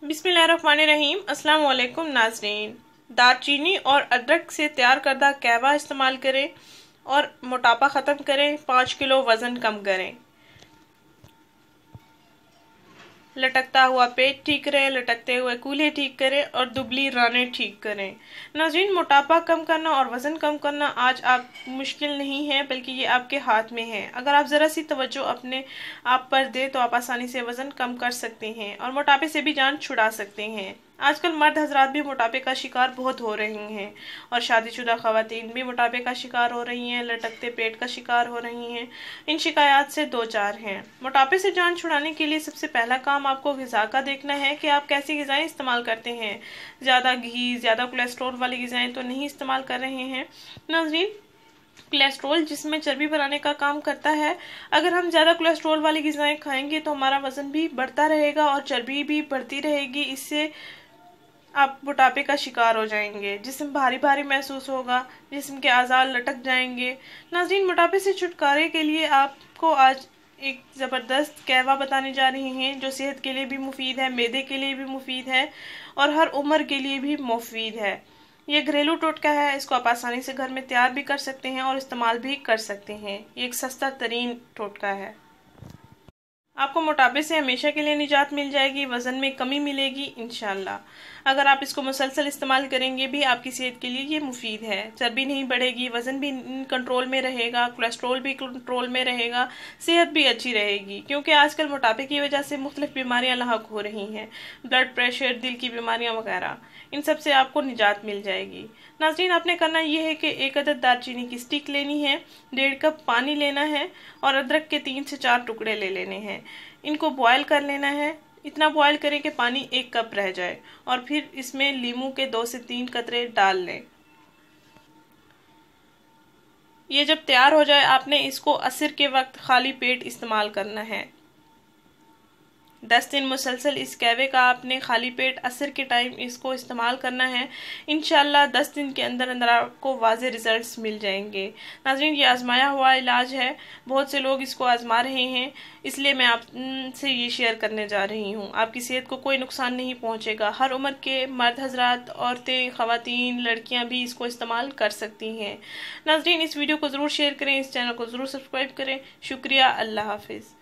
बिस्मिल्लाहिर्रहमानिर्रहीम। अस्सलाम वालेकुम नाज़रीन। दालचीनी और अदरक से तैयार करदा कहवा इस्तेमाल करें और मोटापा ख़त्म करें, 5 किलो वज़न कम करें। लटकता हुआ पेट ठीक करें, लटकते हुए कूल्हे ठीक करें और दुबली रानें ठीक करें। नाज़रीन, मोटापा कम करना और वज़न कम करना आज आप मुश्किल नहीं है, बल्कि ये आपके हाथ में है। अगर आप ज़रा सी तवज्जो अपने आप पर दें तो आप आसानी से वज़न कम कर सकते हैं और मोटापे से भी जान छुड़ा सकते हैं। आजकल मर्द हजरात भी मोटापे का शिकार बहुत हो रहे हैं और शादीशुदा ख़वातीन भी मोटापे का शिकार हो रही हैं, लटकते पेट का शिकार हो रही हैं। इन शिकायत से दो चार हैं। मोटापे से जान छुड़ाने के लिए सबसे पहला काम आपको ग़िज़ा का देखना है कि आप कैसी ग़िज़ाएँ इस्तेमाल करते हैं। ज़्यादा घी, ज़्यादा कोलेस्ट्रॉल वाली ग़िज़ाएँ तो नहीं इस्तेमाल कर रहे हैं। नाज़रीन, कोलेस्ट्रॉल जिसमें चर्बी बनाने का काम करता है। अगर हम ज़्यादा कोलेस्ट्रॉल वाली ग़िज़ाएँ खाएंगे तो हमारा वज़न भी बढ़ता रहेगा और चर्बी भी बढ़ती रहेगी। इससे आप मोटापे का शिकार हो जाएंगे, जिस्म भारी भारी महसूस होगा, जिस्म के आज़ा लटक जाएंगे। नाज़रीन, मोटापे से छुटकारे के लिए आपको आज एक ज़बरदस्त कहवा बताने जा रहे हैं जो सेहत के लिए भी मुफीद है, मैदे के लिए भी मुफीद है और हर उम्र के लिए भी मुफीद है। ये घरेलू टोटका है, इसको आप आसानी से घर में तैयार भी कर सकते हैं और इस्तेमाल भी कर सकते हैं। ये एक सस्ता तरीन टोटका है। आपको मोटापे से हमेशा के लिए निजात मिल जाएगी, वज़न में कमी मिलेगी इंशाल्लाह। अगर आप इसको मुसलसल इस्तेमाल करेंगे भी आपकी सेहत के लिए ये मुफीद है। चर्बी नहीं बढ़ेगी, वज़न भी कंट्रोल में रहेगा, कोलेस्ट्रॉल भी कंट्रोल में रहेगा, सेहत भी अच्छी रहेगी। क्योंकि आजकल मोटापे की वजह से मुख्तलिफ बीमारियां लाहक हो रही हैं, ब्लड प्रेशर, दिल की बीमारियां वगैरह। इन सब से आपको निजात मिल जाएगी। नाज़रीन, आपने करना ये है कि 1 अदद दालचीनी की स्टिक लेनी है, 1.5 कप पानी लेना है और अदरक के 3 से 4 टुकड़े ले लेने हैं। इनको बॉयल कर लेना है। इतना बॉयल करें कि पानी 1 कप रह जाए और फिर इसमें लीमू के 2 से 3 कतरे डाल लें। ये जब तैयार हो जाए आपने इसको असर के वक्त खाली पेट इस्तेमाल करना है। 10 दिन मुसलसल इस कहवे का आपने खाली पेट असर के टाइम इसको इस्तेमाल करना है। इंशाल्लाह 10 दिन के अंदर अंदर आपको वाज़े रिजल्ट्स मिल जाएंगे। नाज़रीन, ये आजमाया हुआ इलाज है, बहुत से लोग इसको आजमा रहे हैं, इसलिए मैं आपसे ये शेयर करने जा रही हूँ। आपकी सेहत को कोई नुकसान नहीं पहुँचेगा। हर उम्र के मर्द हजरात, औरतें, ख़वातीन, लड़कियाँ भी इसको इस्तेमाल कर सकती हैं। नाज़रीन, इस वीडियो को ज़रूर शेयर करें, इस चैनल को ज़रूर सब्सक्राइब करें। शुक्रिया। अल्लाह हाफिज़।